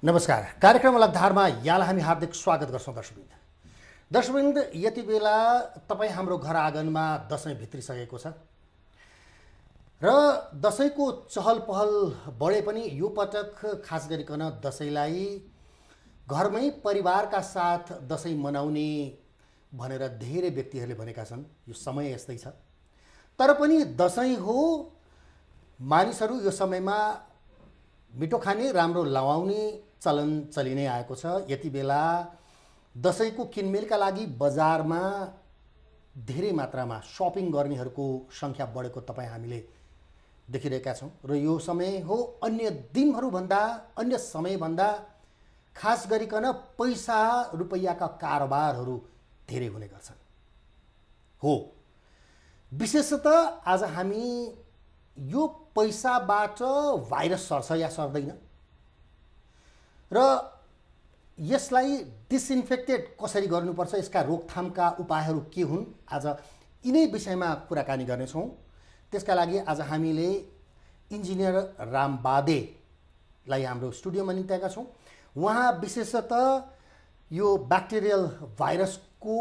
नमस्कार। कार्यक्रम अलगधारमा यहाँलाई हामी हार्दिक स्वागत गर्छौँ दर्शकवृन्द। दर्शकवृन्द, यति बेला तपाईँ हाम्रो घर आँगनमा दसैँ भित्रिसकेको छ र दसैँको चहल पहल बढे पनि यो पटक खास गरिकन दसैँलाई घरमै परिवारका साथ दसैँ मनाउने भनेर धेरै व्यक्तिहरूले भनेका छन्। यो समय यस्तै छ, तर पनि दसैँ हो, मानिसहरू यो समयमा मिठो खाने, राम्रो लवाउने चलन चलि नै आएको छ। यति बेला दसैँको किनमेलका लागि बजारमा धेरै मात्रामा सपिङ गर्नेहरूको सङ्ख्या बढेको तपाईँ हामीले देखिरहेका छौँ र यो समय हो अन्य दिनहरूभन्दा, अन्य समयभन्दा खास गरिकन पैसा रुपैयाँका कारोबारहरू धेरै हुने गर्छन्। हो, विशेषतः आज हामी यो पैसाबाट भाइरस सर्छ या सर्दैन र यसलाई डिसइन्फेक्टेड कसरी गर्नुपर्छ, यसका रोकथामका उपायहरू के हुन्, आज यिनै विषयमा कुराकानी गर्नेछौँ। त्यसका लागि आज हामीले इन्जिनियर राम बादेलाई हाम्रो स्टुडियोमा निम्त्याएका छौँ। उहाँ विशेषतः यो ब्याक्टेरियल भाइरसको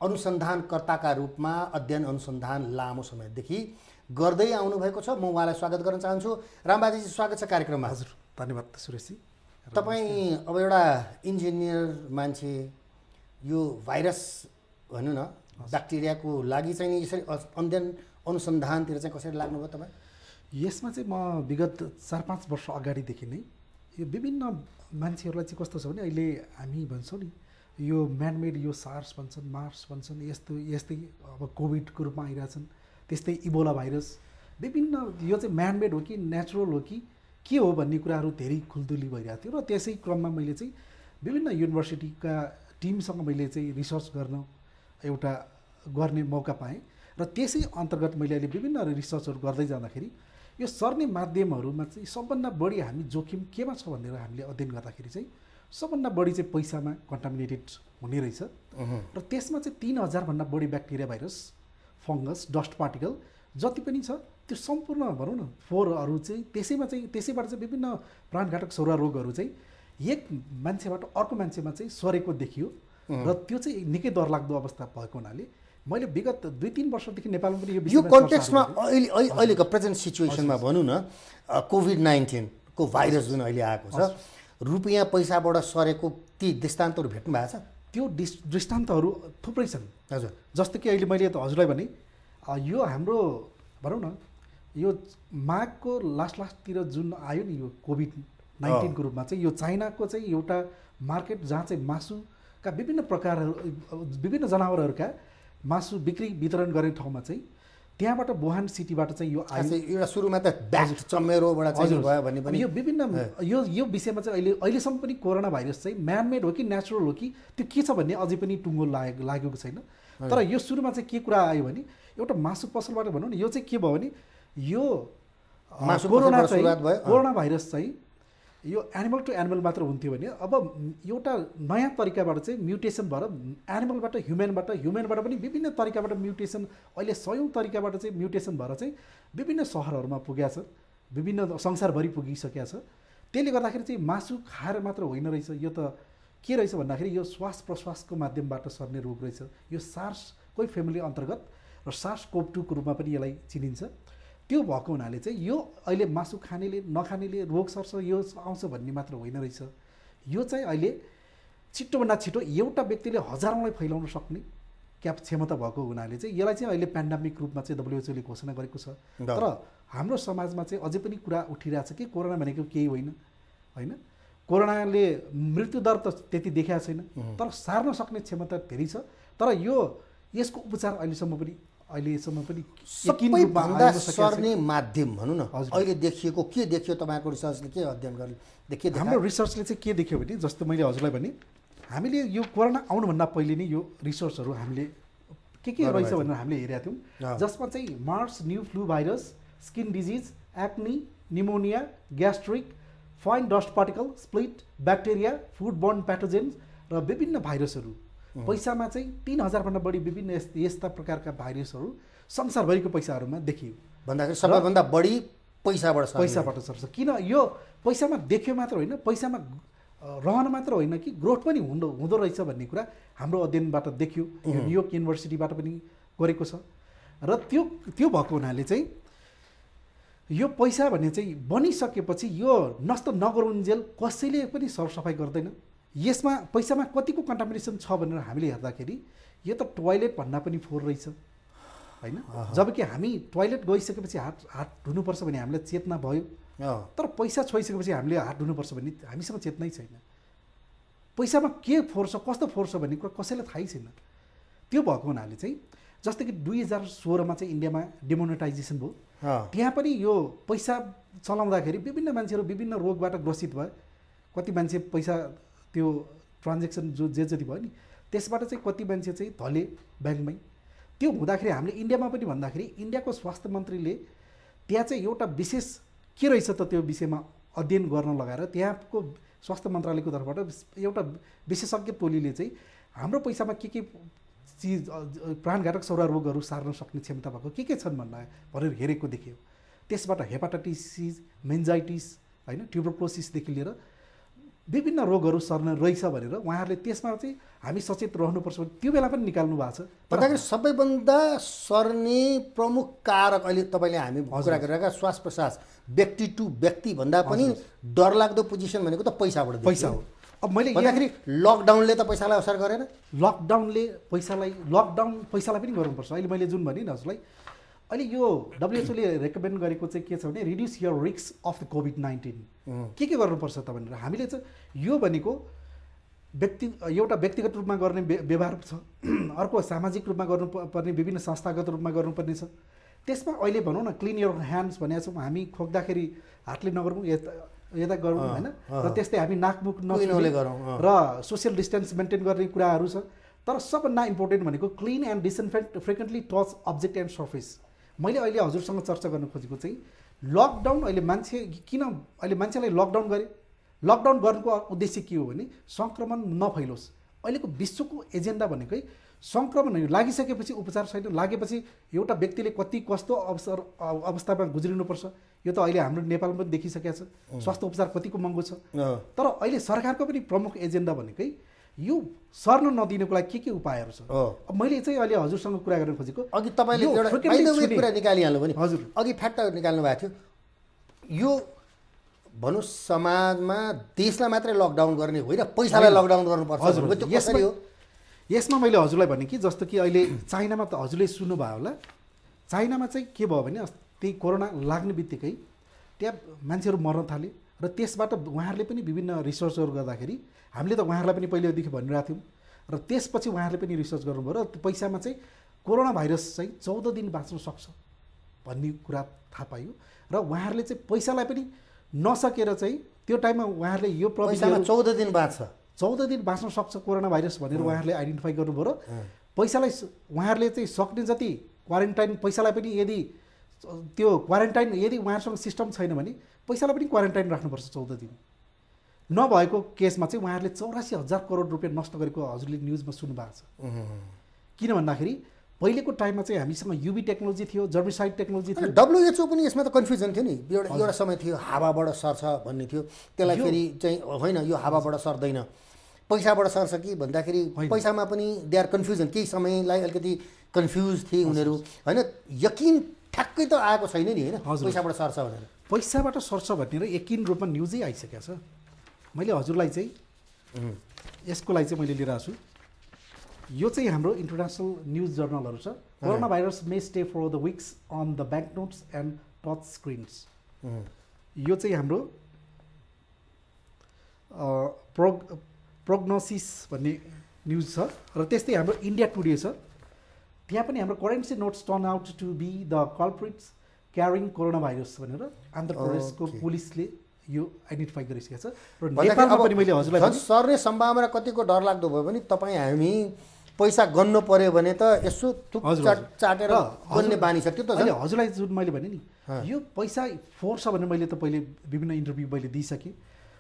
अनुसन्धानकर्ताका रूपमा अध्ययन अनुसन्धान लामो समयदेखि गर्दै आउनुभएको छ। म उहाँलाई स्वागत गर्न चाहन्छु। रामबादेजी, स्वागत छ कार्यक्रममा। हजुर, धन्यवाद सुरेशजी। तपाईँ अब एउटा इन्जिनियर मान्छे, यो भाइरस भनौँ न ब्याक्टेरियाको लागि चाहिँ यसरी अध्ययन अनुसन्धानतिर चाहिँ कसरी लाग्नुभयो तपाईँ? यसमा चाहिँ म विगत 4-5 वर्ष अगाडिदेखि नै यो विभिन्न मान्छेहरूलाई चाहिँ कस्तो छ भने अहिले हामी भन्छौँ नि यो म्यानमेड, यो सार्स भन्छन्, मार्स भन्छन्, यस्तै अब कोभिडको रूपमा आइरहेछन्, त्यस्तै इबोला भाइरस, विभिन्न यो चाहिँ म्यानमेड हो कि नेचुरल हो कि के हो भन्ने कुराहरू धेरै खुल्दुली भइरहेको थियो। र त्यसै क्रममा मैले चाहिँ विभिन्न युनिभर्सिटीका टिमसँग मैले चाहिँ रिसर्च गर्ने मौका पाएँ र त्यसै अन्तर्गत मैले अहिले विभिन्न रिसर्चहरू गर्दै जाँदाखेरि यो सर्ने माध्यमहरूमा चाहिँ सबभन्दा बढी हामी जोखिम केमा छ भनेर हामीले अध्ययन गर्दाखेरि चाहिँ सबभन्दा बढी चाहिँ पैसामा कन्टामिनेटेड हुने रहेछ र त्यसमा चाहिँ 3000 भन्दा बढी bacteria, virus, fungus, dust particle जति पनि छ त्यो सम्पूर्ण भनौँ न फोहोरहरू चाहिँ त्यसैबाट चाहिँ विभिन्न प्राणघातक सरुवा रोगहरू चाहिँ एक मान्छेबाट अर्को मान्छेमा चाहिँ सरेको देखियो र त्यो चाहिँ निकै डरलाग्दो अवस्था भएको हुनाले मैले विगत 2-3 वर्षदेखि नेपालमा पनि यो कन्टेक्स्टमा अहिलेको प्रेजेन्ट सिचुएसनमा भनौँ न कोभिड-19 को भाइरस जुन अहिले आएको छ, रुपियाँ पैसाबाट सरेको ती दृष्टान्तहरू भेट्नु भएको छ? त्यो दृष्टान्तहरू थुप्रै छन्। हजुर, जस्तो कि अहिले मैले त हजुरलाई भने यो हाम्रो भनौँ न यो माघको लास्टतिर जुन आयो नि यो कोभिड-19 को रूपमा चाहिँ यो चाइनाको चाहिँ एउटा मार्केट जहाँ चाहिँ मासुका विभिन्न प्रकारहरू, विभिन्न जनावरहरूका मासु बिक्री वितरण गर्ने ठाउँमा चाहिँ त्यहाँबाट वुहान सिटीबाट चाहिँ यो आयो। एउटा सुरुमा त ब्याट चमेरोबाट चाहिँ भयो भन्ने पनि यो विभिन्न यो विषयमा चाहिँ अहिलेसम्म पनि कोरोना भाइरस चाहिँ म्यानमेड हो कि नेचुरल हो कि त्यो के छ भन्ने अझै पनि टुङ्गो लागेको छैन। तर यो सुरुमा चाहिँ के कुरा आयो भने एउटा मासु पसलबाट भनौँ न यो चाहिँ के भयो भने यो कोरोना भाइरस चाहिँ यो एनिमल टु एनिमल मात्र हुन्थ्यो भने अब एउटा नयाँ तरिकाबाट चाहिँ म्युटेसन भएर एनिमलबाट ह्युमनबाट पनि विभिन्न तरिकाबाट म्युटेसन, अहिले 100औं तरिकाबाट चाहिँ म्युटेसन भएर चाहिँ विभिन्न सहरहरूमा पुगेको छ, विभिन्न संसारभरि पुगिसकेको छ। त्यसले गर्दाखेरि चाहिँ मासु खाएर मात्र होइन रहेछ, यो त के रहेछ भन्दाखेरि यो श्वास प्रश्वासको माध्यमबाट सर्ने रोग रहेछ। यो सार्सकै फ्यामिली अन्तर्गत र SARS-CoV-2 को रूपमा पनि यसलाई चिनिन्छ। त्यो भएको हुनाले चाहिँ यो अहिले मासु खानेले नखानेले रोग सर्छ, यो आउँछ भन्ने मात्र होइन रहेछ। यो चाहिँ अहिले छिटोभन्दा छिटो एउटा व्यक्तिले हजारौँलाई फैलाउन सक्ने क्षमता भएको हुनाले चाहिँ यसलाई चाहिँ अहिले पेन्डेमिक रूपमा चाहिँ WHO ले घोषणा गरेको छ। तर हाम्रो समाजमा चाहिँ अझै पनि कुरा उठिरहेछ कि कोरोना भनेको केही होइन, कोरोनाले मृत्युदर त त्यति देखाएको छैन, तर सार्न सक्ने क्षमता धेरै छ। तर यसको उपचार अहिलेसम्म पनि सबैभन्दा सर्ने माध्यम भनौँ न अहिले देखिएको के देखियो? तपाईँको रिसर्चले के अध्ययन गर्यो? हाम्रो रिसर्चले चाहिँ के देख्यो भने जस्तो मैले हजुरलाई भने हामीले यो कोरोना आउनुभन्दा पहिले नै यो रिसर्चहरू हामीले के रहेछ भनेर हामीले हेरेका थियौँ, जसमा चाहिँ MERS, new flu virus, skin disease, acne, pneumonia, gastric, fine dust particle, split, bacteria, foodborne pathogens र विभिन्न भाइरसहरू पैसामा चाहिँ 3000 भन्दा बढी विभिन्न यस्ता प्रकारका भाइरसहरू संसारभरिको पैसाहरूमा देखियो। भन्दाखेरि सबैभन्दा बढी पैसाबाट सर्छ। किन यो पैसामा देख्यो मात्र होइन, पैसामा रहन मात्र होइन कि ग्रोथ पनि हुँदो रहेछ भन्ने कुरा हाम्रो अध्ययनबाट देखियो। न्युयोर्क युनिभर्सिटीबाट पनि गरेको छ। र त्यो भएको हुनाले चाहिँ यो पैसा भन्ने चाहिँ बनिसकेपछि यो नष्ट नगरुन्जेल कसैले पनि सरसफाइ गर्दैन। यसमा पैसामा कतिको कन्टामिनेसन छ भनेर हामीले हेर्दाखेरि यो त टोयलेट भन्दा पनि फोहोर रहेछ होइन। जबकि हामी टोयलेट गइसकेपछि हात धुनुपर्छ भने हामीलाई चेतना भयो, तर पैसा छोइसकेपछि हामीले हात धुनुपर्छ भने हामीसँग चेतनै छैन। पैसामा के फोहोर छ, कस्तो फोहोर छ भन्ने कुरा कसैलाई थाहै छैन। त्यो भएको हुनाले चाहिँ जस्तै कि 2016मा चाहिँ इन्डियामा डिमोनेटाइजेसन भयो। त्यहाँ पनि यो पैसा चलाउँदाखेरि विभिन्न मान्छेहरू विभिन्न रोगबाट ग्रसित भए। कति मान्छे पैसा त्यो ट्रान्जेक्सन जे जति भयो नि त्यसबाट चाहिँ कति मान्छे चाहिँ धले ब्याङ्कमै। त्यो हुँदाखेरि हामीले इन्डियामा पनि भन्दाखेरि इन्डियाको स्वास्थ्य मन्त्रीले त्यहाँ चाहिँ एउटा विशेष के रहेछ त त्यो विषयमा अध्ययन गर्न लगाएर त्यहाँको स्वास्थ्य मन्त्रालयको तर्फबाट एउटा विशेषज्ञ टोलीले चाहिँ हाम्रो पैसामा के चिज प्राणघातक सौरा रोगहरू सार्न सक्ने क्षमता भएको के छन् भनेर हेरेको देखियो। त्यसबाट हेपाटाइटिस, मेन्जाइटिस होइन, ट्युबरक्लोसिसदेखि लिएर विभिन्न रोगहरू सर्न रहेछ भनेर उहाँहरूले त्यसमा चाहिँ हामी सचेत रहनुपर्छ त्यो बेला पनि निकाल्नु भएको छ। भन्दाखेरि सबैभन्दा सर्ने प्रमुख कारक अहिले तपाईँले हामी कुरा गरिरहेका श्वास प्रश्वास व्यक्ति टु व्यक्ति भन्दा पनि डरलाग्दो पोजिसन भनेको त पैसा हो। अब मैले भन्दाखेरि लकडाउनले त पैसालाई असर गरेन। लकडाउन पैसालाई पनि गर्नुपर्छ। अहिले मैले जुन भने नि हजुरलाई अहिले यो WHO ले रेकमेन्ड गरेको चाहिँ के छ भने reduce your risk of the कोभिड-19 के गर्नुपर्छ त भनेर हामीले चाहिँ यो भनेको एउटा व्यक्तिगत रूपमा गर्ने व्यवहार छ, अर्को सामाजिक रूपमा गर्नुपर्ने विभिन्न संस्थागत रूपमा गर्नुपर्ने छ। त्यसमा अहिले भनौँ न क्लिन यर ह्यान्ड्स भनेको छौँ हामी, खोक्दाखेरि हातले नगरौँ, यता गरौँ होइन, र त्यस्तै हामी नाकमुख नछुने र सोसियल डिस्टेन्स मेन्टेन गर्ने कुराहरू छ। तर सबभन्दा इम्पोर्टेन्ट भनेको clean and disinfect frequently touch object and surface. मैले अहिले हजुरसँग चर्चा गर्न खोजेको चाहिँ लकडाउन अहिले मान्छेलाई लकडाउन गरे। लकडाउन गर्नुको उद्देश्य के हो भने सङ्क्रमण नफैलोस्। अहिलेको विश्वको एजेन्डा भनेकै सङ्क्रमण लागिसकेपछि उपचार छैन, लागेपछि एउटा व्यक्तिले कति कस्तो अवस्थामा गुज्रिनुपर्छ यो त अहिले हाम्रो नेपालमा पनि देखिसकेको छ। स्वास्थ्य उपचार कतिको महँगो छ। तर अहिले सरकारको पनि प्रमुख एजेन्डा भनेकै यो सर्न नदिनुको लागि के उपायहरू छ। अब मैले चाहिँ अहिले हजुरसँग कुरा गर्न खोजेको अघि तपाईँले एउटा कुरा निकालिहाल्नु भने हजुर अघि फ्याक्ट निकाल्नु भएको थियो। यो भनौँ समाजमा देशलाई मात्रै लकडाउन गर्ने होइन, पैसालाई लकडाउन गर्नुपर्छ। यसमा मैले हजुरलाई भने कि जस्तो कि अहिले चाइनामा त हजुरले सुन्नुभयो होला, चाइनामा चाहिँ के भयो भने त्यही कोरोना लाग्ने बित्तिकै त्यहाँ मान्छेहरू मर्न थाले र त्यसबाट उहाँहरूले पनि विभिन्न रिसर्चहरू गर्दाखेरि हामीले त उहाँहरूलाई पनि पहिलेदेखि भनिरहेको थियौँ र त्यसपछि उहाँहरूले पनि रिसर्च गर्नुभयो र पैसामा चाहिँ कोरोना भाइरस चाहिँ 14 दिन बाँच्न सक्छ भन्ने कुरा थाहा पाइयो। र उहाँहरूले चाहिँ पैसालाई पनि नसकेर चाहिँ त्यो टाइममा उहाँहरूले यो पैसामा 14 दिन बाँच्न सक्छ कोरोना भाइरस भनेर उहाँहरूले आइडेन्टिफाई गर्नुभयो र पैसालाई उहाँहरूले चाहिँ सक्ने जति क्वारेन्टाइन पैसालाई पनि यदि त्यो क्वारेन्टाइन यदि उहाँहरूसँग सिस्टम छैन भने पैसालाई पनि क्वारेन्टाइन राख्नुपर्छ 14 दिन। नभएको केसमा चाहिँ उहाँहरूले 84,000 करोड रुपियाँ नष्ट गरेको हजुरले न्युजमा सुन्नुभएको छ। किन भन्दाखेरि पहिलेको टाइममा चाहिँ हामीसँग युबी टेक्नोलोजी थियो, जर्मिसाइड टेक्नोलोजी थियो। WHO पनि यसमा त कन्फ्युजन थियो नि, एउटा समय थियो हावाबाट सर्छ भन्ने थियो, त्यसलाई फेरि चाहिँ होइन यो हावाबाट सर्दैन पैसाबाट सर्छ कि भन्दाखेरि पैसामा पनि दे आर कन्फ्युजन। केही समयलाई अलिकति कन्फ्युज थिए उनीहरू होइन, यकिन ठ्याक्कै त आएको छैन नि होइन पैसाबाट सर्छ भनेर। पैसाबाट सर्छ भनेर यकिन रूपमा न्युजै आइसकेको छ। मैले हजुरलाई चाहिँ यसको लागि चाहिँ मैले लिएर आएको छु। यो चाहिँ हाम्रो इन्टरनेसनल न्युज जर्नलहरू छ। Corona virus may stay for the weeks on the bank notes and touch screens. यो चाहिँ हाम्रो प्रोग्नोसिस भन्ने न्युज छ। र त्यस्तै हाम्रो इन्डिया टुडे छ, त्यहाँ पनि हाम्रो currency notes turn out to be the culprits carrying corona virus भनेर आन्ध्र प्रदेशको पुलिसले यो आइडेन्टिफाई गरिसकेको छ। र नेपालमा पनि मैले हजुरलाई सर्ने सम्भावना कतिको डरलाग्दो भयो भने तपाईँ हामी पैसा गन्नु पर्यो भने त यसो चाटेर गन्ने बानी छ। त्यो त हजुरलाई जुन मैले भने नि यो पैसा फोहोर छ भने मैले त पहिले विभिन्न इन्टरभ्यू मैले दिइसकेँ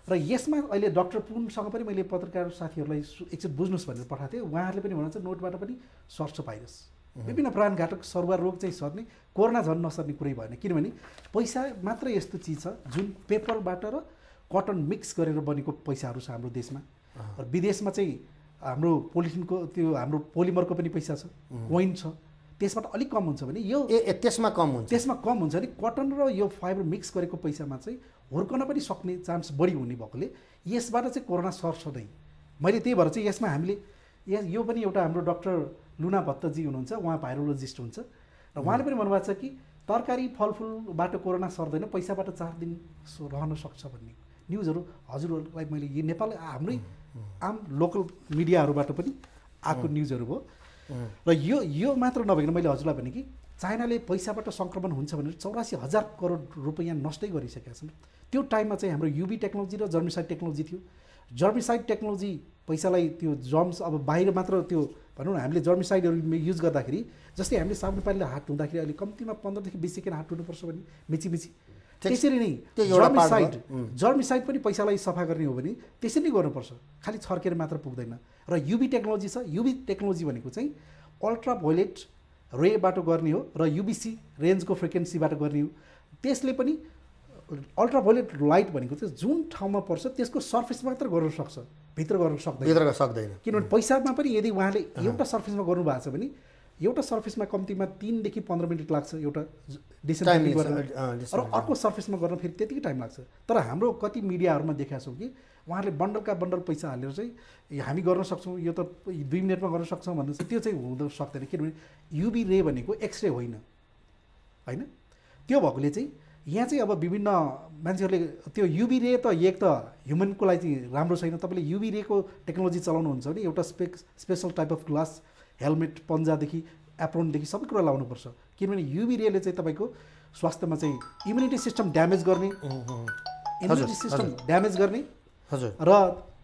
र यसमा अहिले डाक्टर पुनसँग पनि मैले पत्रकार साथीहरूलाई एकचोटि बुझ्नुहोस् भनेर पठाएको थिएँ। उहाँहरूले पनि भन्नुहुन्छ नोटबाट पनि सर्छ भाइरस, विभिन्न प्राणघातक सरुवा रोग चाहिँ सर्ने, कोरोना झन् नसर्ने कुरै भएन। किनभने पैसा मात्र यस्तो चिज छ जुन पेपरबाट र कटन मिक्स गरेर बनेको पैसाहरू छ हाम्रो देशमा। र विदेशमा चाहिँ हाम्रो पोलिथिनको त्यो हाम्रो पोलिमरको पनि पैसा छ, कोइन छ, त्यसबाट अलिक कम हुन्छ भने यो त्यसमा कम हुन्छ नि कटन र यो फाइबर मिक्स गरेको पैसामा चाहिँ हुर्कन पनि सक्ने चान्स बढी हुने भएकोले यसबाट चाहिँ कोरोना सर्छ नै। मैले त्यही भएर चाहिँ यसमा हामीले यो पनि एउटा हाम्रो डाक्टर लुना भत्तजी हुनुहुन्छ, उहाँ भाइरोलोजिस्ट हुन्छ र उहाँले पनि भन्नुभएको छ कि तरकारी फलफुलबाट कोरोना सर्दैन, पैसाबाट 4 दिन रहन सक्छ भन्ने न्युजहरू हजुरहरूलाई मैले यो नेपाल हाम्रै आम लोकल मिडियाहरूबाट पनि आएको न्युजहरू भयो। र यो मात्र नभइकन मैले हजुरलाई भने कि चाइनाले पैसाबाट सङ्क्रमण हुन्छ भनेर 84,000 करोड रुपियाँ नष्टै गरिसकेका छन्। त्यो टाइममा चाहिँ हाम्रो युबी टेक्नोलोजी र जर्मिसाइड टेक्नोलोजी थियो। जर्मिसाइड टेक्नोलोजी पैसालाई त्यो जर्म्स अब बाहिर मात्र त्यो भनौँ न हामीले जर्मिसाइडहरू युज गर्दाखेरि जस्तै हामीले साबुन पानीले हात धुँदाखेरि अहिले कम्तीमा 15 देखि 20 सेकेन्ड हात धुनुपर्छ भने मिची त्यसरी नै जर्मिसाइड पनि पैसालाई सफा गर्ने हो भने त्यसरी नै गर्नुपर्छ, खालि छर्केर मात्र पुग्दैन। र युबी टेक्नोलोजी छ, युबी टेक्नोलोजी भनेको चाहिँ अल्ट्रा भायोलेट रेबाट गर्ने हो र युबीसी रेन्जको फ्रिक्वेन्सीबाट गर्ने हो। त्यसले पनि अल्ट्रा भायोलेट लाइट भनेको चाहिँ जुन ठाउँमा पर्छ त्यसको सर्फेस मात्र गर्न सक्छ, भित्र गर्न सक्दैन। किनभने पैसामा पनि यदि उहाँले एउटा सर्फेसमा गर्नुभएको छ भने एउटा सर्फेसमा कम्तीमा 3 देखि 15 मिनट लाग्छ एउटा डिसेन्ट गर्न, र अर्को सर्फेसमा गर्न फेरि त्यतिकै टाइम लाग्छ। तर हाम्रो कति मिडियाहरूमा देखाएको छौँ कि उहाँहरूले बन्डलका बन्डल पैसा हालेर चाहिँ हामी गर्न सक्छौँ, यो त 2 मिनटमा गर्न सक्छौँ भन्नु चाहिँ त्यो चाहिँ हुन सक्दैन। किनभने युबी रे भनेको एक्सरे होइन, त्यो भएकोले चाहिँ यहाँ चाहिँ अब विभिन्न मान्छेहरूले त्यो युबी रे त एक त ह्युमनको लागि चाहिँ राम्रो छैन। तपाईँले युबी रेको टेक्नोलोजी चलाउनुहुन्छ भने एउटा special type of glass, helmet, पन्जादेखि एप्रोनदेखि सबै कुरा लाउनुपर्छ। किनभने युबी रेले चाहिँ तपाईँको स्वास्थ्यमा चाहिँ इम्युनिटी सिस्टम ड्यामेज गर्ने र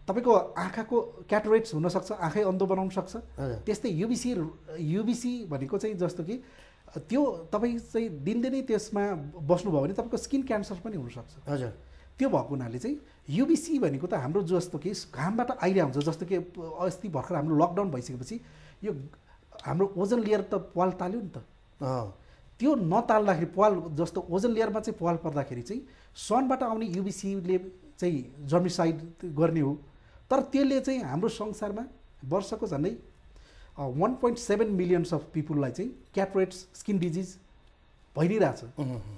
तपाईँको आँखाको क्याटरेक्ट्स हुनसक्छ, आँखै अन्धो बनाउन सक्छ। त्यस्तै युबीसी भनेको चाहिँ जस्तो कि त्यो तपाईँ चाहिँ दिनदिनै त्यसमा बस्नुभयो भने तपाईँको स्किन क्यान्सर पनि हुनसक्छ। त्यो भएको हुनाले चाहिँ युबीसी भनेको त हाम्रो जस्तो कि घामबाट आइरहेको हुन्छ। जस्तो कि अस्ति भर्खर हाम्रो लकडाउन भइसकेपछि यो हाम्रो ओजन लेयर त पाल ताल्यो नि त, त्यो नताल्दाखेरि पाल जस्तो ओजन लेयरमा चाहिँ पाल पर्दाखेरि चाहिँ सनबाट आउने युबीसीले चाहिँ जर्मिसाइड गर्ने हो। तर त्यसले चाहिँ हाम्रो संसारमा वर्षको झन्डै 1.7 मिलियन्स अफ पिपुललाई चाहिँ क्याटरेक्ट्स, स्किन डिजिज भइ नै रहेछ।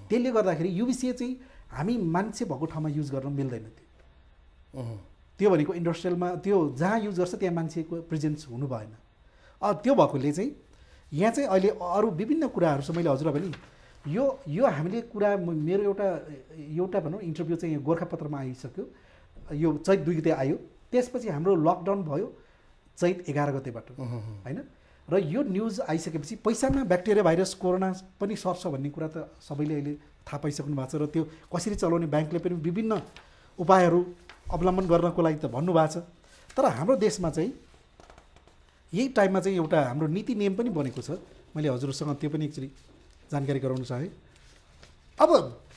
त्यसले गर्दाखेरि युबीसी चाहिँ हामी मान्छे भएको ठाउँमा युज गर्न मिल्दैन। त्यो भनेको इन्डस्ट्रियलमा त्यो जहाँ युज गर्छ त्यहाँ मान्छेको प्रेजेन्स हुनु भएन। त्यो भएकोले चाहिँ यहाँ चाहिँ अहिले अरू विभिन्न कुराहरू छ। मैले हजुरलाई भने यो हामीले कुरा मेरो एउटा भनौँ इन्टरभ्यू चाहिँ गोर्खापत्रमा आइसक्यो, यो चैत 2 गते आयो। त्यसपछि हाम्रो लकडाउन भयो चैत 11 गतेबाट होइन। र यो न्युज आइसकेपछि पैसामा ब्याक्टेरिया भाइरस कोरोना पनि सर्छ भन्ने कुरा त सबैले अहिले थाहा पाइसक्नु भएको छ। र त्यो कसरी चलाउने ब्याङ्कले पनि विभिन्न उपायहरू अवलम्बन गर्नको लागि त भन्नुभएको छ। तर हाम्रो देशमा चाहिँ यही टाइममा चाहिँ एउटा हाम्रो नीति नियम पनि बनेको छ। मैले हजुरसँग त्यो पनि एकचोटि जानकारी गराउन चाहेँ। अब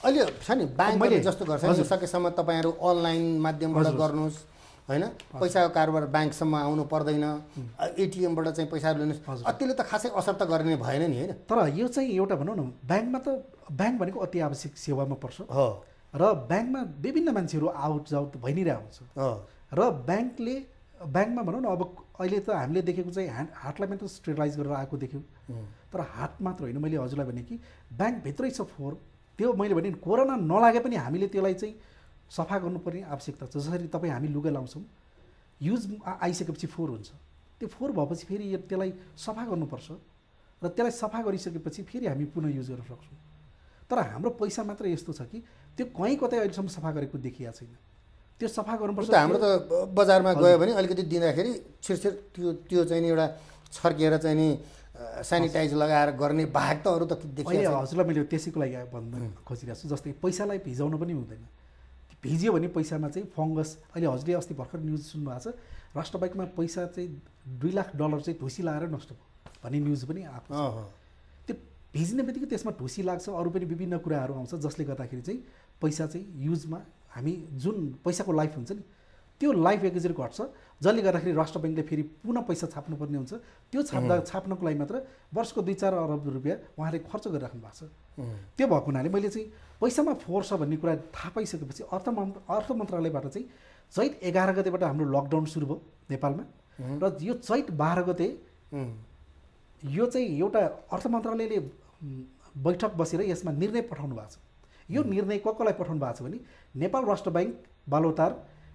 अहिले छ नि ब्याङ्कले जस्तो गर्छ नि, सकेसम्म तपाईँहरू अनलाइन माध्यमबाट गर्नुहोस् होइन, पैसाको कारोबार ब्याङ्कसम्म आउनु पर्दैन, एटिएमबाट चाहिँ पैसाहरू लिनुहोस्। त्यसले त खासै असर त गर्ने भएन नि होइन। तर यो चाहिँ एउटा भनौँ न ब्याङ्कमा त ब्याङ्क भनेको अति आवश्यक सेवामा पर्छ र ब्याङ्कमा विभिन्न मान्छेहरू आउट जाउट भइ नै रहेको हुन्छ। र ब्याङ्कमा भनौँ न अब अहिले त हामीले देखेको चाहिँ हाटलाई मात्र स्टेरिलाइज गरेर आएको देख्यौँ। तर हाट मात्र होइन, मैले हजुरलाई भने कि ब्याङ्कभित्रै छ फोहोर। त्यो मैले भने कोरोना नलागे पनि हामीले त्यसलाई चाहिँ सफा गर्नुपर्ने आवश्यकता छ। जसरी तपाईँ हामी लुगा लाउँछौँ, युज आइसकेपछि फोहोर हुन्छ, त्यो फोहोर भएपछि फेरि त्यसलाई सफा गर्नुपर्छ र त्यसलाई सफा गरिसकेपछि फेरि हामी पुनः युज गर्न सक्छौँ। तर हाम्रो पैसा मात्र यस्तो छ कि त्यो कहीँ कतै अहिलेसम्म सफा गरेको देखिएको छैन। त्यो सफा गर्नुपर्छ। हाम्रो त बजारमा गयो भने अलिकति दिँदाखेरि छिरछिर त्यो चाहिँ नि एउटा छर्किएर चाहिँ नि सेनिटाइज लगाएर गर्ने बाहेक त अरू त देखियो। हजुरलाई मैले त्यसैको लागि भन्न खोजिरहेको छु। जस्तै पैसालाई भिजाउनु पनि हुँदैन, भिजियो भने पैसामा चाहिँ फङ्गस। अहिले हजुरले अस्ति भर्खर न्युज सुन्नुभएको छ, राष्ट्र ब्याङ्कमा पैसा चाहिँ $2 लाख चाहिँ ढुसी लगाएर नष्ट भयो भन्ने न्युज पनि आएको छ। त्यो भिज्ने बित्तिकै त्यसमा ढुसी लाग्छ, अरू पनि विभिन्न कुराहरू आउँछ जसले गर्दाखेरि चाहिँ पैसा चाहिँ युजमा हामी जुन पैसाको लाइफ हुन्छ नि त्यो लाइफ एक्सपिरियन्स घट्छ, जसले गर्दाखेरि राष्ट्र बैङ्कले फेरि पुनः पैसा छाप्नुपर्ने हुन्छ। त्यो छाप्नको लागि मात्र वर्षको 2-4 अरब रुपियाँ उहाँले खर्च गरिराख्नु भएको छ। त्यो भएको हुनाले मैले चाहिँ पैसामा फोहोर छ भन्ने कुरा थाहा पाइसकेपछि अर्थ मन्त्रालयबाट चाहिँ चैत 11 गतेबाट हाम्रो लकडाउन सुरु भयो नेपालमा, र यो चैत 12 गते यो चाहिँ एउटा अर्थ मन्त्रालयले बैठक बसेर यसमा निर्णय पठाउनु भएको छ। यो निर्णय कसलाई पठाउनु भएको छ भने नेपाल राष्ट्र बैङ्क बालोटार,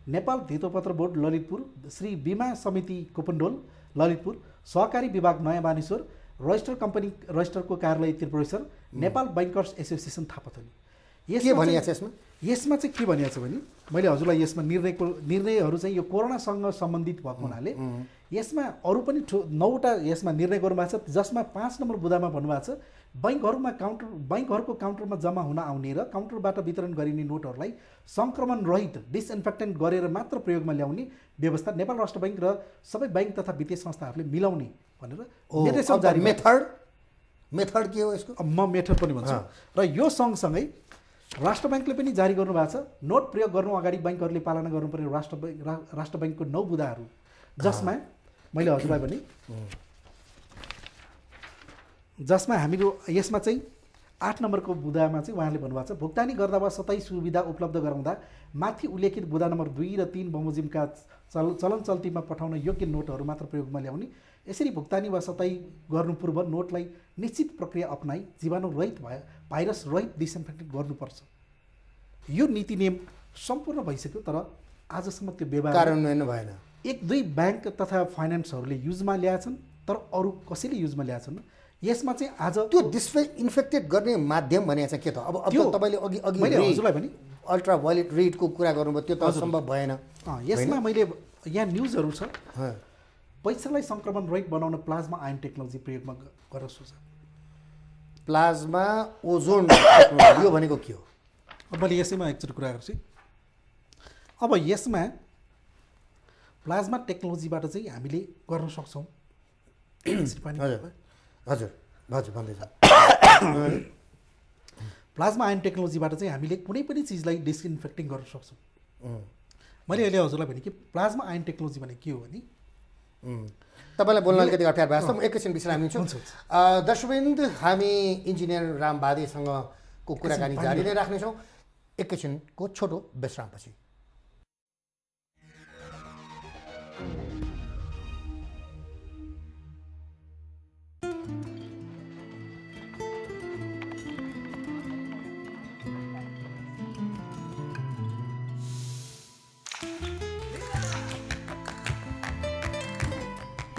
नेपाल धितोपत्र बोर्ड ललितपुर, श्री बीमा समिति कोपनडोल ललितपुर, सहकारी विभाग नयाँ बानेश्वर, रजिस्टर कम्पनी रजिस्टरको कार्यालय त्रिपुरेश्वर, नेपाल बैङ्कर्स एसोसिएसन थापाथली। यसमा चाहिँ के भनिएको छ भने मैले हजुरलाई यसमा निर्णयहरू चाहिँ यो कोरोनासँग सम्बन्धित भएको हुनाले यसमा अरू पनि 9वटा यसमा निर्णय गर्नुभएको छ, जसमा 5 नम्बर बुँदामा भन्नुभएको छ बैङ्कहरूको काउन्टरमा जम्मा हुन आउने र काउन्टरबाट वितरण गरिने नोटहरूलाई सङ्क्रमण रहित डिसइन्फेक्टेन्ट गरेर मात्र प्रयोगमा ल्याउने व्यवस्था नेपाल राष्ट्र बैङ्क र सबै बैङ्क तथा वित्तीय संस्थाहरूले मिलाउने भनेर निर्देशन जारी। मेथड के हो यसको? म मेथड पनि भन्छु। र यो सँगसँगै राष्ट्र बैङ्कले पनि जारी गर्नुभएको छ, नोट प्रयोग गर्नु अगाडि बैङ्कहरूले पालना गर्नुपर्ने राष्ट्र बैङ्कको 9 बुँदाहरू, जसमा मैले हजुरलाई भने जसमा हामीहरू यसमा चाहिँ 8 नम्बरको बुँदामा चाहिँ उहाँले भन्नुभएको छ भुक्तानी गर्दा वा सतै सुविधा उपलब्ध गराउँदा माथि उल्लेखित बुँदा नम्बर 2 र 3 बमोजिमका चलन चल्तीमा पठाउन योग्य नोटहरू मात्र प्रयोगमा ल्याउने। यसरी भुक्तानी वा सतै गर्नु पूर्व नोटलाई निश्चित प्रक्रिया अपनाई जीवाणु रहित भाइरस रहित डिसइन्फेक्टेन्ट गर्नुपर्छ। यो नीति नियम सम्पूर्ण भइसक्यो, तर आजसम्म त्यो व्यवहार कार्यान्वयन भएन। 1-2 ब्याङ्क तथा फाइनेन्सहरूले युजमा ल्याएछन्, तर अरू कसैले युजमा ल्याएछन्। यसमा चाहिँ आज त्यो डिसइन्फेक्टेड गर्ने माध्यम भने चाहिँ के त? अब तपाईँले अघि मैले हजुरलाई भने अल्ट्रा वायलेट रेडको कुरा गर्नुभयो, त्यो त सम्भव भएन। यसमा मैले यहाँ न्युजहरू छ, पैसालाई सङ्क्रमण रहित बनाउन प्लाज्मा आयन टेक्नोलोजी प्रयोगमा गर्न सुझाव। प्लाज्मा ओजोन टेक्नोलोजी यो भनेको के हो? अब मैले यसैमा एकचोटि कुरा गर्छु। अब यसमा प्लाज्मा टेक्नोलोजीबाट चाहिँ हामीले गर्न सक्छौँ। हजुर भन्दै छ। प्लाज्मा आयन टेक्नोलोजीबाट चाहिँ हामीले कुनै पनि चिजलाई डिसइन्फेक्टिङ गर्न सक्छौँ। मैले अहिले हजुरलाई भने कि प्लाज्मा आयन टेक्नोलोजी भने के हो भने तपाईँलाई बोल्न अलिकति अप्ठ्यारो भएको छ। म एकैछिन विश्राम लिन्छु। दर्शकवृन्द, हामी इन्जिनियर राम बादेसँगको कुराकानी जारी नै राख्नेछौँ एकैछिनको छोटो विश्रामपछि।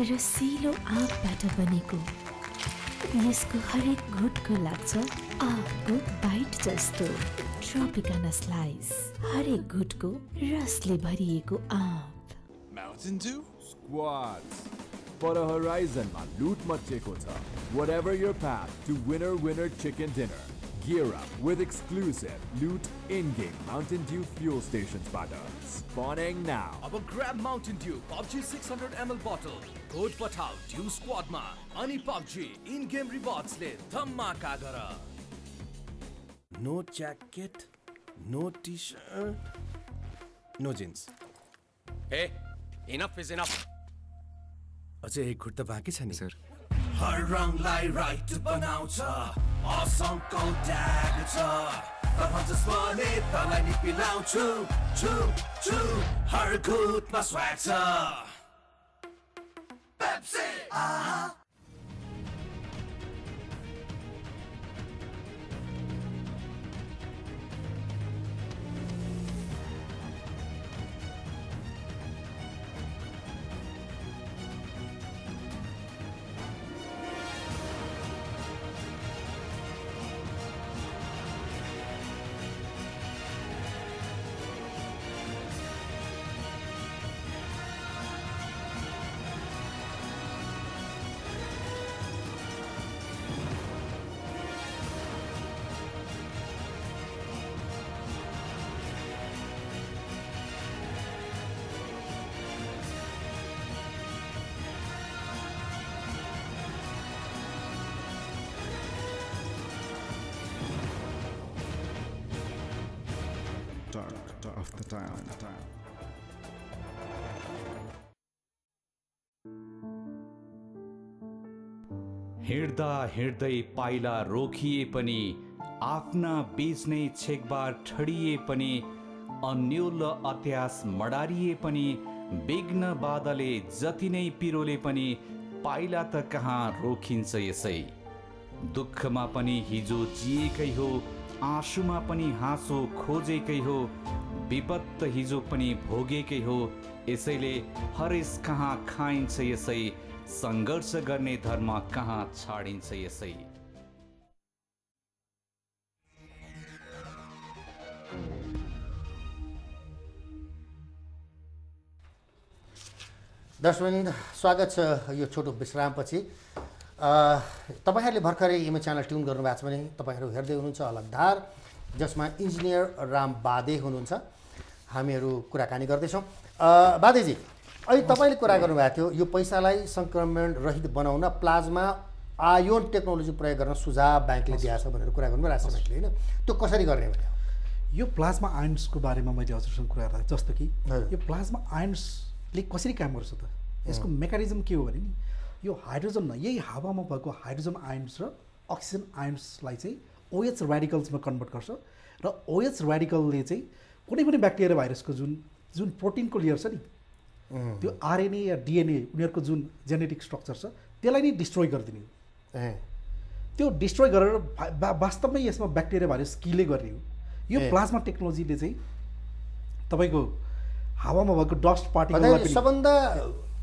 रसिलो आँपबाट बनेको यसको हरेक घुटको लाग्छ आँपको बाइट जस्तो। ट्रोपिकाना स्लाइस, हरेक घुटको रसले भरिएको आँप। Mountain Dew? Squats. For a horizon ma loot macheko cha. Whatever your path to winner chicken dinner. Gear up with exclusive Loot in-game Mountain Dew fuel stations bata. Spawning now. अब grab Mountain Dew PUBG 600 ml bottle. Code पठाऊ Dew Squad मा अनि PUBG in-game rewards ले धमाका गर। No jacket, no t-shirt, no jeans. Hey, enough is enough. अझै एक घुट त बाँकी छ नि सर। हर रङलाई राइट बनाउँछ असङको ट्याग छ त भन्छस् भने तँलाई नि पिलाउँछु छु छु हर घुटमा स्वाग छ Pepsi Dark of the Town. हिँड्दा हिँड्दै पाइला रोकिए पनि आफ्ना बीच नै छेकबार ठडिए पनि अन्योल अत्यास मडारिए पनि विघ्न बादले जति नै पिरोले पनि पाइला त कहाँ रोकिन्छ यसै। दुःखमा पनि हिजो जिएकै हो, आँसुमा पनि हाँसो खोजेकै हो, विपद त हिजो पनि भोगेकै हो, यसैले हरेस कहाँ खाइन्छ यसै, सङ्घर्ष गर्ने धर्म कहाँ छाडिन्छ यसै। दर्शकवृन्द, स्वागत छ यो छोटो विश्रामपछि। तपाईँहरूले भर्खरै इमे च्यानल ट्युन गर्नुभएको छ भने तपाईँहरू हेर्दै हुनुहुन्छ अलगधार, जसमा इन्जिनियर राम बादे हुनुहुन्छ। हामीहरू कुराकानी गर्दैछौँ। बादेजी, अहिले तपाईँले कुरा गर्नुभएको थियो यो पैसालाई सङ्क्रमण रहित बनाउन प्लाज्मा आयोन टेक्नोलोजी प्रयोग गर्न सुझाव ब्याङ्कले दिएको छ भनेर कुरा गर्नुभयो, राष्ट्र ब्याङ्कले, होइन? त्यो कसरी गर्ने भने यो प्लाज्मा आयन्सको बारेमा मैले हजुरसँग कुरा गर्दा जस्तो कि यो प्लाज्मा आयन्सले कसरी काम गर्छ त, यसको मेकानिजम के हो भने नि यो हाइड्रोजन, यही हावामा भएको हाइड्रोजन आयन्स र अक्सिजन आयन्सलाई चाहिँ OH रेडिकल्समा कन्भर्ट गर्छ र OH रेडिकलले चाहिँ कुनै पनि ब्याक्टेरिया भाइरसको जुन प्रोटिनको लेयर छ नि, त्यो RNA या DNA उनीहरूको जुन जेनेटिक स्ट्रक्चर छ त्यसलाई नै डिस्ट्रोय गरिदिने हो। त्यो डिस्ट्रोय गरेर वास्तवमै यसमा ब्याक्टेरिया भाइरस किलै गर्ने हो। यो प्लाज्मा टेक्नोलोजीले चाहिँ तपाईँको हावामा भएको डस्ट पार्टिकललाई सबभन्दा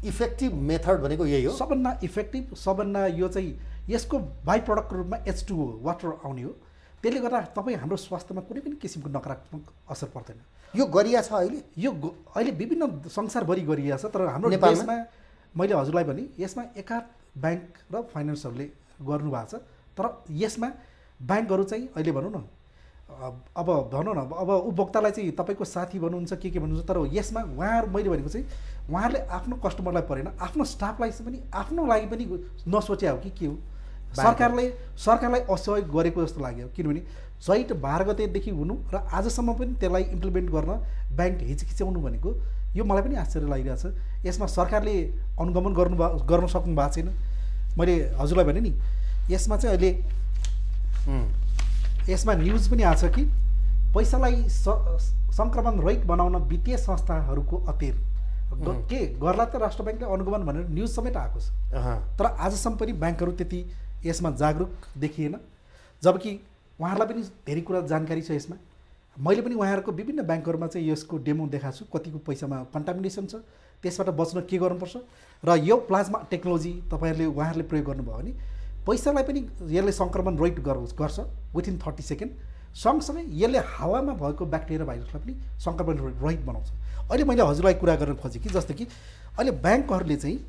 इफेक्टिभ मेथड भनेको यही हो। सबभन्दा इफेक्टिभ, सबभन्दा यो चाहिँ यसको बाई प्रडक्टको रूपमा H2O वाटर आउने हो। त्यसले गर्दा तपाईँ हाम्रो स्वास्थ्यमा कुनै पनि किसिमको नकारात्मक असर पर्दैन। यो गरिया छ अहिले, यो अहिले विभिन्न संसारभरि गरिया छ, तर हाम्रो देशमा मैले हजुरलाई भने यसमा एकाध ब्याङ्क र फाइनेन्सहरूले गर्नुभएको छ। तर यसमा ब्याङ्कहरू चाहिँ अहिले भनौँ न, अब भनौँ न, अब उपभोक्तालाई चाहिँ तपाईँको साथी भन्नुहुन्छ, के भन्नुहुन्छ, तर यसमा मैले भनेको चाहिँ उहाँहरूले आफ्नो कस्टमरलाई परेन, आफ्नो स्टाफलाई पनि आफ्नो लागि पनि नसोचे हो कि के हो। सरकारलाई असहयोग गरेको जस्तो लाग्यो, किनभने चैत 12 गतेदेखि हुनु र आजसम्म पनि त्यसलाई इम्प्लिमेन्ट गर्न ब्याङ्क हिचकिचाउनु भनेको यो मलाई पनि आश्चर्य लागिरहेछ। यसमा सरकारले अनुगमन गर्न सक्नु भएको छैन। मैले हजुरलाई भने नि यसमा चाहिँ अहिले यसमा न्युज पनि आएको छ कि पैसालाई सङ्क्रमण रहित बनाउन वित्तीय संस्थाहरूको अतेर के गर्ला त राष्ट्र ब्याङ्कले अनुगमन भनेर न्युज समेत आएको छ। तर आजसम्म पनि ब्याङ्कहरू त्यति यसमा जागरुक देखिएन, जबकि उहाँहरूलाई पनि धेरै कुरा जानकारी छ यसमा। मैले पनि उहाँहरूको विभिन्न ब्याङ्कहरूमा चाहिँ यसको डेमो देखाएको छु, कतिको पैसामा कन्टामिनेसन छ, त्यसबाट बच्न के गर्नुपर्छ। र यो प्लाज्मा टेक्नोलोजी उहाँहरूले प्रयोग गर्नुभयो भने पैसालाई पनि यसले सङ्क्रमण रहित गर्छ विथिन 30 सेकेन्ड। सँगसँगै यसले हावामा भएको ब्याक्टेरिया भाइरसलाई पनि सङ्क्रमण रहित बनाउँछ। अहिले मैले हजुरलाई कुरा गर्न खोजेँ कि जस्तो कि अहिले ब्याङ्कहरूले चाहिँ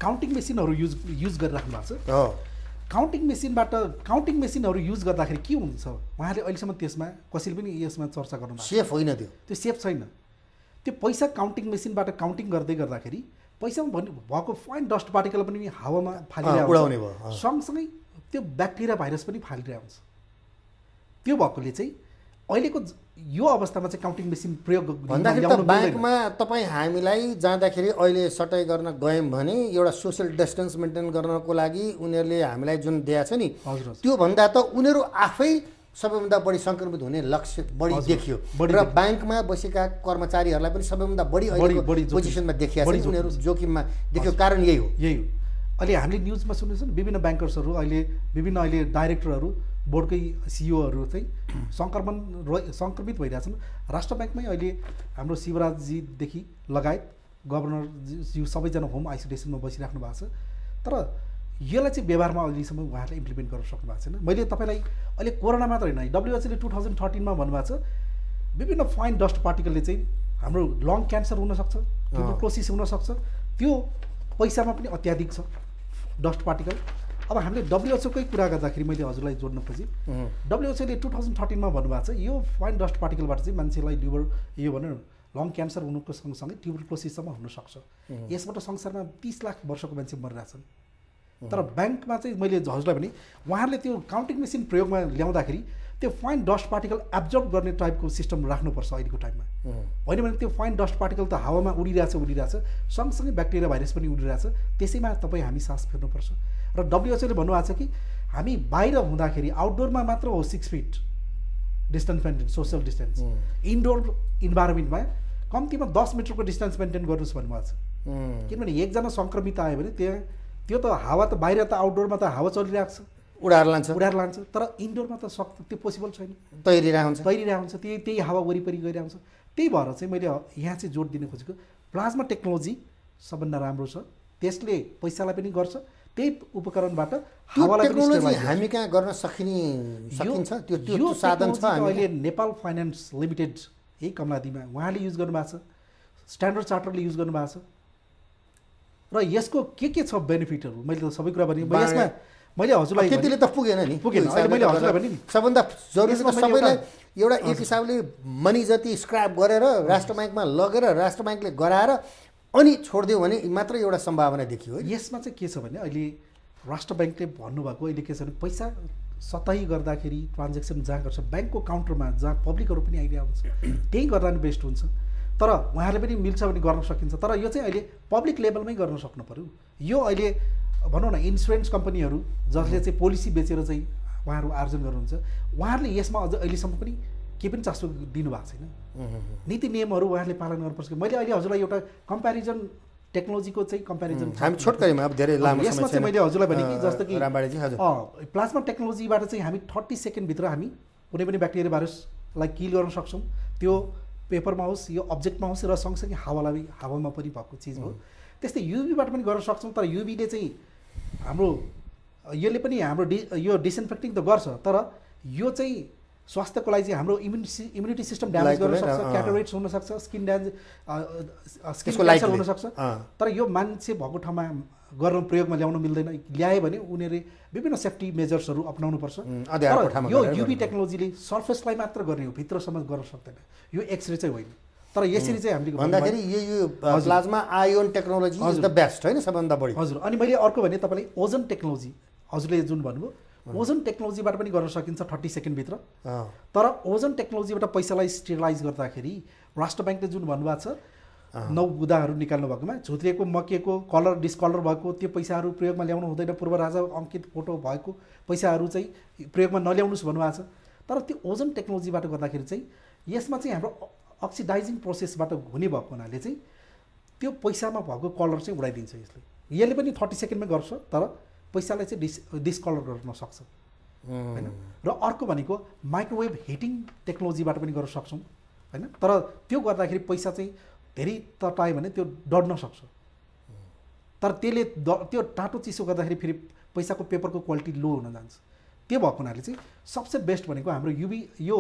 काउन्टिङ मेसिनहरू युज गरिराख्नु भएको छ। काउन्टिङ मेसिनहरू युज गर्दाखेरि के हुन्छ, उहाँले अहिलेसम्म त्यसमा कसैले पनि यसमा चर्चा गर्नु सेफ होइन, त्यो सेफ छैन। त्यो पैसा काउन्टिङ मेसिनबाट काउन्टिङ गर्दै गर्दाखेरि पैसामा भएको फाइन डस्ट पार्टिकल पनि हावामा फालिरहेको हुन्छ, सँगसँगै त्यो ब्याक्टेरिया भाइरस पनि फालिरहेको हुन्छ। त्यो भएकोले चाहिँ अहिलेको यो अवस्थामा चाहिँ काउन्टिङ मेसिन प्रयोग भन्दाखेरि त ब्याङ्कमा तपाईँ हामीलाई जाँदाखेरि अहिले सटै गर्न गयौँ भने एउटा सोसियल डिस्टेन्स मेन्टेन गर्नको लागि उनीहरूले हामीलाई जुन दिएको छ नि, त्योभन्दा त उनीहरू आफै सबैभन्दा बढी सङ्क्रमित हुने लक्ष्य बढी देखियो र ब्याङ्कमा बसेका कर्मचारीहरूलाई पनि सबैभन्दा बढी पोजिसनमा देखिया छ, उनीहरू जोखिममा देखियो। कारण यही हो। अहिले हामीले न्युजमा सुनेछौँ विभिन्न ब्याङ्कर्सहरू अहिले डाइरेक्टरहरू बोर्डकै सिइओहरू चाहिँ सङ्क्रमित भइरहेछन्। राष्ट्र ब्याङ्कमै अहिले हाम्रो शिवराजजीदेखि लगायत गभर्नरज्यू सबैजना होम आइसोलेसनमा बसिराख्नु भएको छ। तर यसलाई चाहिँ व्यवहारमा अहिलेसम्म उहाँहरूले इम्प्लिमेन्ट गर्न सक्नु भएको छैन। मैले तपाईँलाई अहिले कोरोना मात्र होइन, WHO ले 2013मा भन्नुभएको छ विभिन्न फाइन डस्ट पार्टिकलले चाहिँ हाम्रो लङ क्यान्सर हुनसक्छ, ट्युबरक्लोसिस हुनसक्छ। त्यो पैसामा पनि अत्याधिक छ डस्ट पार्टिकल। अब हामीले WHO कै कुरा गर्दाखेरि मैले हजुरलाई जोड्न खोजेँ, WHO ले 2013मा भन्नुभएको छ यो फाइन डस्ट पार्टिकलबाट चाहिँ मान्छेलाई लिभर यो भनौँ लङ क्यान्सर हुनुको सँगसँगै ट्युबरक्लोसिससम्म हुनसक्छ। यसबाट संसारमा 30 लाख वर्षको मान्छे मरिरहेछन्। तर ब्याङ्कमा चाहिँ मैले हजुरलाई भने उहाँहरूले त्यो काउन्टिङ मेसिन प्रयोगमा ल्याउँदाखेरि त्यो फाइन डस्ट पार्टिकल एब्जर्ब गर्ने टाइपको सिस्टम राख्नुपर्छ अहिलेको टाइममा। होइन भने त्यो फाइन डस्ट पार्टिकल त हावामा उडिरहेछ, सँगसँगै ब्याक्टेरिया भाइरस पनि उडिरहेछ, त्यसैमा तपाईँ हामी सास फेर्नुपर्छ। र WHO ले भन्नुभएको छ कि हामी बाहिर हुँदाखेरि आउटडोरमा मात्र हो 6 feet distance maintain, social distance. Indoor इन्भाइरोमेन्टमा कम्तीमा 10 मिटरको डिस्टेन्स मेन्टेन गर्नुहोस् भन्नुभएको छ। किनभने एकजना सङ्क्रमित आयो भने त्यो त हावा त बाहिर त आउटडोरमा त हावा चलिरहेको छ, उडाएर लान्छ, तर इन्डोरमा त त्यो पोसिबल छैन, तैरिरहेको हुन्छ, त्यही हावा वरिपरि गइरहेको हुन्छ। त्यही भएर चाहिँ मैले यहाँ चाहिँ जोड दिन खोजेको प्लाज्मा टेक्नोलोजी सबभन्दा राम्रो छ, त्यसले पैसालाई पनि गर्छ, त्यही उपकरणबाट हावालाई पनि टेक्नोलोजी हामी कहाँ गर्न सकिन्छ, त्यो साधन छ। अहिले नेपाल फाइनेन्स लिमिटेड यही कमलादीमा उहाँले युज गर्नुभएको छ, स्ट्यान्डर्ड चार्टरले युज गर्नुभएको छ, र यसको के छ बेनिफिटहरू मैले त सबै कुरा भने यसमा मैले हजुरलाई त्यतिले त पुगेन नि, अहिले मैले हजुरलाई भने नि सबभन्दा जरुरी त सबैलाई एउटा एक हिसाबले मनी जति स्क्रैप गरेर राष्ट्र ब्याङ्कमा लगेर राष्ट्र ब्याङ्कले गराएर अनि छोडिदियो भने मात्र एउटा सम्भावना देखियो। यसमा चाहिँ के छ भने अहिले राष्ट्र ब्याङ्कले भन्नुभएको अहिले के छ भने पैसा सतही गर्दाखेरि ट्रान्जेक्सन जहाँ गर्छ ब्याङ्कको काउन्टरमा जहाँ पब्लिकहरू पनि अहिले आउँछ त्यही गर्दा नि बेस्ट हुन्छ, तर उहाँहरूले पनि मिल्छ भने गर्न सकिन्छ, तर यो चाहिँ अहिले पब्लिक लेभलमै गर्न सक्नु पऱ्यो। यो अहिले भनौँ न इन्सुरेन्स कम्पनीहरू जसले चाहिँ पोलिसी बेचेर चाहिँ उहाँहरू आर्जन गर्नुहुन्छ, उहाँहरूले यसमा अझ अहिलेसम्म पनि केही पनि चासो दिनुभएको छैन। नीति नियमहरू उहाँहरूले पालन गर्नुपर्छ। मैले अहिले हजुरलाई एउटा कम्पेरिजन टेक्नोलोजीको चाहिँ कम्पेरिजन हामी छोटकरीमा अब धेरै लामो यसमा चाहिँ मैले हजुरलाई भने कि जस्तो कि रामबाडीजी हजुर प्लाज्मा टेक्नोलोजीबाट चाहिँ हामी 30 सेकेन्डभित्र हामी कुनै पनि ब्याक्टेरिया भाइरसलाई किल गर्न सक्छौँ, त्यो पेपरमा होस् यो अब्जेक्टमा होस् र सँगसँगै हावामा पनि भएको चिज हो। त्यस्तै युभीबाट पनि गर्न सक्छौँ, तर युभीले चाहिँ हाम्रो यसले पनि हाम्रो यो डिसइन्फेक्टिङ त गर्छ, तर यो चाहिँ स्वास्थ्यको लागि चाहिँ हाम्रो इम्युनिटी सिस्टम ड्यामेज गर्न सक्छ, क्याटरेट्स हुनसक्छ, स्किन क्यान्सर हुनसक्छ, तर यो मान्छे भएको ठाउँमा गर्न प्रयोगमा ल्याउन मिल्दैन। ल्यायो भने उनीहरूले विभिन्न सेफ्टी मेजर्सहरू अपनाउनुपर्छ। यो युभी टेक्नोलोजीले सर्फेसलाई मात्र गर्ने हो, भित्रसम्म गर्न सक्दैन, यो एक्सरे चाहिँ होइन। तर यसरी चाहिँ हामीले भन्दाखेरि यो plasma ion technology is the best हैन सबभन्दा बढी। हजुर, अनि मैले अर्को भने तपाईँलाई ओजन टेक्नोलोजी हजुरले जुन भन्नुभयो ओजन टेक्नोलोजीबाट पनि गर्न सकिन्छ 30 सेकेन्डभित्र, तर ओजन टेक्नोलोजीबाट पैसालाई स्टेरिलाइज गर्दाखेरि राष्ट्र ब्याङ्कले जुन भन्नुभएको छ 9 बुदाहरू निकाल्नु भएकोमा झुत्रिएको मकिएको कलर डिस्कलर भएको त्यो पैसाहरू प्रयोगमा ल्याउनु हुँदैन, पूर्व राजा अङ्कित फोटो भएको पैसाहरू चाहिँ प्रयोगमा नल्याउनुहोस् भन्नुभएको छ। तर त्यो ओजन टेक्नोलोजीबाट गर्दाखेरि चाहिँ यसमा चाहिँ हाम्रो अक्सिडाइजिङ प्रोसेसबाट हुने भएको हुनाले चाहिँ त्यो पैसामा भएको कलर चाहिँ उडाइदिन्छ यसले पनि 30 सेकेन्डमै गर्छ, तर पैसालाई चाहिँ डिस्कलर गर्न सक्छ हैन। र अर्को भनेको माइक्रोवेभ हिटिङ टेक्नोलोजीबाट पनि गर्न सक्छौँ हैन, तर त्यो गर्दाखेरि पैसा चाहिँ धेरै ततायो भने त्यो डढ्न सक्छ, तर त्यसले त्यो टाटो चिसो गर्दाखेरि फेरि पैसाको पेपरको क्वालिटी लो हुन जान्छ। त्यो भएको हुनाले चाहिँ सबसे बेस्ट भनेको हाम्रो युभी यो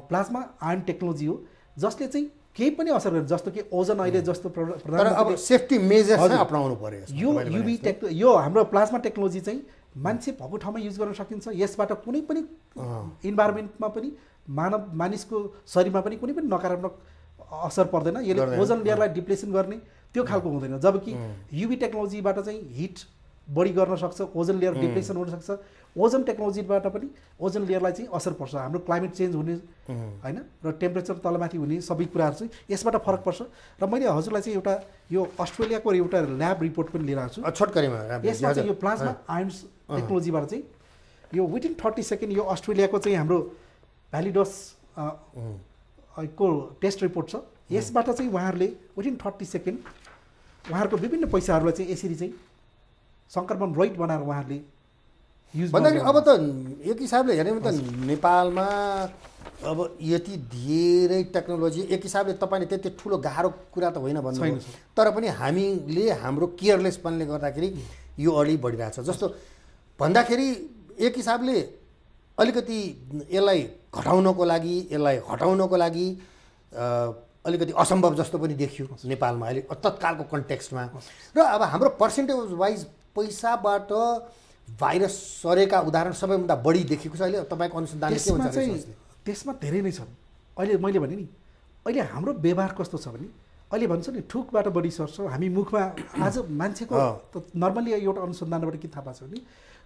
प्लाज्मा आयन टेक्नोलोजी हो, जसले चाहिँ केही पनि असर गर्दैन, जस्तो कि ओजन अहिले जस्तो तर अब सेफ्टी मेजर्स चाहिँ अपनाउनु पर्यो। यो युभी यो हाम्रो प्लाज्मा टेक्नोलोजी चाहिँ मान्छे भएको ठाउँमा युज गर्न सकिन्छ, यसबाट कुनै पनि इन्भाइरोमेन्टमा पनि मानिसको शरीरमा पनि कुनै पनि नकारात्मक असर पर्दैन, यसले ओजन लेयरलाई डिप्लेसन गर्ने त्यो खालको हुँदैन। जबकि युभी टेक्नोलोजीबाट चाहिँ हिट बढी गर्न सक्छ, ओजन लेयर डिप्लेसन हुनसक्छ, ओजन टेक्नोलोजीबाट पनि ओजन लेयरलाई चाहिँ असर पर्छ, हाम्रो क्लाइमेट चेन्ज हुने हैन र टेम्परेचर तलमाथि हुने सबै कुराहरू चाहिँ यसबाट फरक पर्छ। र मैले हजुरलाई चाहिँ एउटा यो अस्ट्रेलियाको एउटा ल्याब रिपोर्ट पनि लिएर आएको छु छोटकरीमा। यसमा चाहिँ यो प्लाज्मा आयन्स टेक्नोलोजीबाट चाहिँ यो विदिन 30 सेकेन्ड यो अस्ट्रेलियाको चाहिँ हाम्रो भ्यालिडस को टेस्ट रिपोर्ट छ, यसबाट चाहिँ उहाँहरूले विदिन 30 सेकेन्ड उहाँहरूको विभिन्न पैसाहरूलाई चाहिँ यसरी चाहिँ सङ्क्रमण रहित बनाएर उहाँहरूले युज भन्दाखेरि अब त एक हिसाबले हेर्ने त नेपालमा अब यति धेरै टेक्नोलोजी एक हिसाबले तपाईँले त्यति ठुलो गाह्रो कुरा त होइन भन्नु, तर पनि हामीले हाम्रो केयरलेसपनले गर्दाखेरि यो अगाडि बढिरहेछ जस्तो भन्दाखेरि एक हिसाबले अलिकति यसलाई घटाउनको लागि यसलाई हटाउनको लागि अलिकति असम्भव जस्तो पनि देखियो नेपालमा अहिले तत्कालको कन्टेक्स्टमा। र अब हाम्रो पर्सेन्टेज वाइज पैसाबाट भाइरस सरेका उदाहरण सबैभन्दा बढी देखेको छ अहिले तपाईँको अनुसन्धानले के भन्छ? त्यसमा धेरै नै छन्। अहिले मैले भने नि अहिले हाम्रो व्यवहार कस्तो छ भने अहिले भन्छ नि ठुकबाट बढी सर्छ, हामी मुखमा आज मान्छेको नर्मली एउटा अनुसन्धानबाट के थाहा पाएको छ भने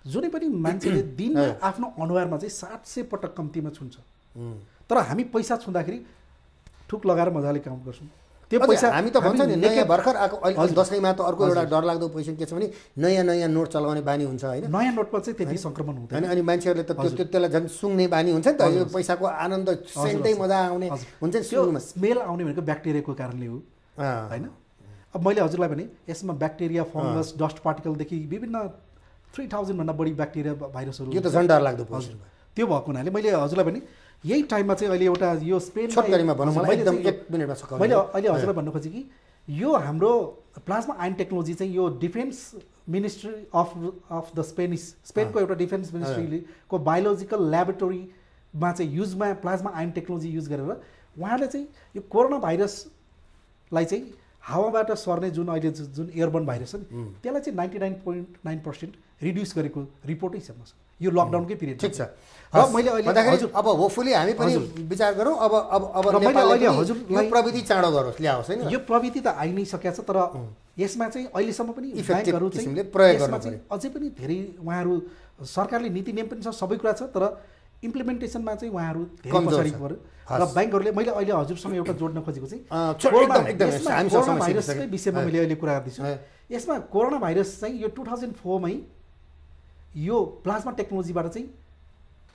जुनै पनि मान्छेले दिनमा आफ्नो अनुहारमा चाहिँ 700 पटक कम्तीमा छुन्छ, तर हामी पैसा छुँदाखेरि ठुक लगाएर मजाले काउन्ट गर्छौँ। त्यो पैसा हामी त भन्छ नि नयाँ भर्खर आएको अहिले दसैँमा त अर्को एउटा हजुर। डरलाग्दो पोजिसन के छ भने नयाँ नोट चलाउने बानी हुन्छ होइन नयाँ नोटमा चाहिँ त्यति सङ्क्रमण हुँदैन। होइन अनि मान्छेहरूले त त्यसलाई झन् सुँग्ने बानी हुन्छ नि त यो पैसाको आनन्द सेन्टै मजा आउने हुन्छ नि त्यो सुरुमा स्मेल आउने भनेको ब्याक्टेरियाको कारणले हो होइन। अब मैले हजुरलाई भने यसमा ब्याक्टेरिया फङ्गस डस्ट पार्टिकलदेखि विभिन्न 3000 भन्दा बढी ब्याक्टेरिया भाइरसहरू यो त झन् डरलाग्दो पोजिसन हजुर। त्यो भएको हुनाले मैले हजुरलाई भने यही टाइममा चाहिँ अहिले एउटा यो स्पेन छोटकरीमा भनौँ मलाई एकदम 1 मिनेटमा सकाउनु मैले अहिले हजुरलाई भन्नु खोजेँ कि यो हाम्रो प्लाज्मा आयन टेक्नोलोजी चाहिँ यो डिफेन्स मिनिस्ट्री अफ द स्पेनको एउटा डिफेन्स मिनिस्ट्रीको बायोलोजिकल ल्याबोरेटरीमा चाहिँ युजमा प्लाज्मा आयन टेक्नोलोजी युज गरेर उहाँले चाहिँ यो कोरोना भाइरसलाई चाहिँ हावाबाट सर्ने जुन अहिले जुन एयरबर्न भाइरस छ नि त्यसलाई चाहिँ 99.9% रिड्युस गरेको रिपोर्टै छ मसँग यो लकडाउनकै पिरियड ठिक छ र मैले अहिले हजुर अब होपफुली हामी पनि विचार गरौँ अब अब अब र मैले नेपालले अहिले पनि हजुरलाई यो प्रविधि चाँडो गरोस् ल्याओस् होइन यो प्रविधि त आइ नै सकेको छ तर यसमा चाहिँ अहिलेसम्म पनि Effective ब्याङ्कहरू किसिमले चाहिँ प्रयोग यसमा गर्नु चाहिँ अझै पनि धेरै उहाँहरू सरकारले नीति नियम पनि छ सबै कुरा छ तर इम्प्लिमेन्टेसनमा चाहिँ उहाँहरू धेरै कमजोर पछाडि छ। पऱ्यो र ब्याङ्कहरूले मैले अहिले हजुरसँग एउटा जोड्न खोजेको चाहिँ एकदम यसमा हामीसँग कोरोना समस्या भाइरसकै विषयमा मैले अहिले कुरा गर्दैछु यसमा कोरोना भाइरस चाहिँ यो 2004 मै यो प्लाज्मा टेक्नोलोजीबाट चाहिँ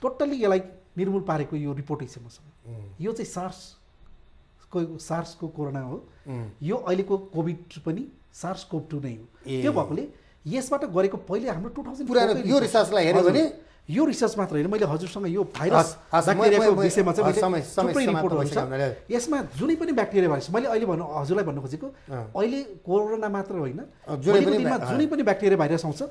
टोटल्ली यसलाई निर्मूल पारेको यो रिपोर्टै छ मसँग। यो चाहिँ सार्सको कोरोना हो यो अहिलेको कोभिड पनि SARS-CoV-2 नै हो। त्यो भएकोले यसबाट गरेको पहिले हाम्रो 2004 पुरानो यो रिसर्चलाई हेऱ्यो भने यो रिसर्च मात्र होइन मैले हजुरसँग यो भाइरस ब्याक्टेरियाको विषयमा चाहिँ थुप्रै रिपोर्टहरू छ यसमा जुनै पनि ब्याक्टेरिया भाइरस मैले अहिले हजुरलाई भन्नु खोजेको अहिले कोरोना मात्र होइन जुनै पनि ब्याक्टेरिया भाइरस आउँछ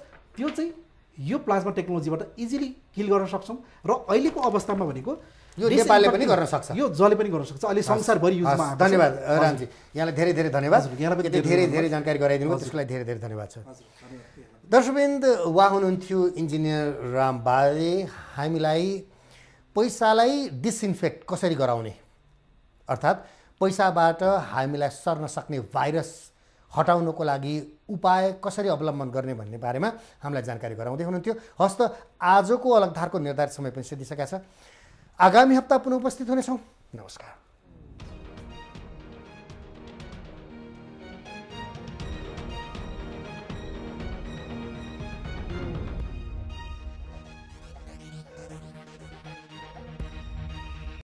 त्यो चाहिँ यो प्लाज्मा टेक्नोलोजीबाट इजिली किल गर्न सक्छौँ र अहिलेको अवस्थामा भनेको यो नेपालले पनि गर्न सक्छ यो जसले पनि गर्न सक्छ अहिले संसारभरि युजमा आएको छ। धन्यवाद रामजी यहाँलाई धेरै धेरै धन्यवाद यहाँलाई पनि धेरै धेरै जानकारी गराइदिनु भयो त्यसको लागि धेरै धेरै धन्यवाद छ। दर्शकवृन्द उहाँ हुनुहुन्थ्यो इन्जिनियर राम बाले हामीलाई पैसालाई डिसइन्फेक्ट कसरी गराउने अर्थात् पैसाबाट हामीलाई सर्न सक्ने भाइरस हटाउनको लागि उपाय कसरी अवलम्बन गर्ने भन्ने बारेमा हामीलाई जानकारी गराउँदै हुनुहुन्थ्यो। हस्त आजको अलगधारको निर्धारित समय पनि सिद्धिसकेका छ। आगामी हप्ता पुनः उपस्थित हुनेछौँ। नमस्कार।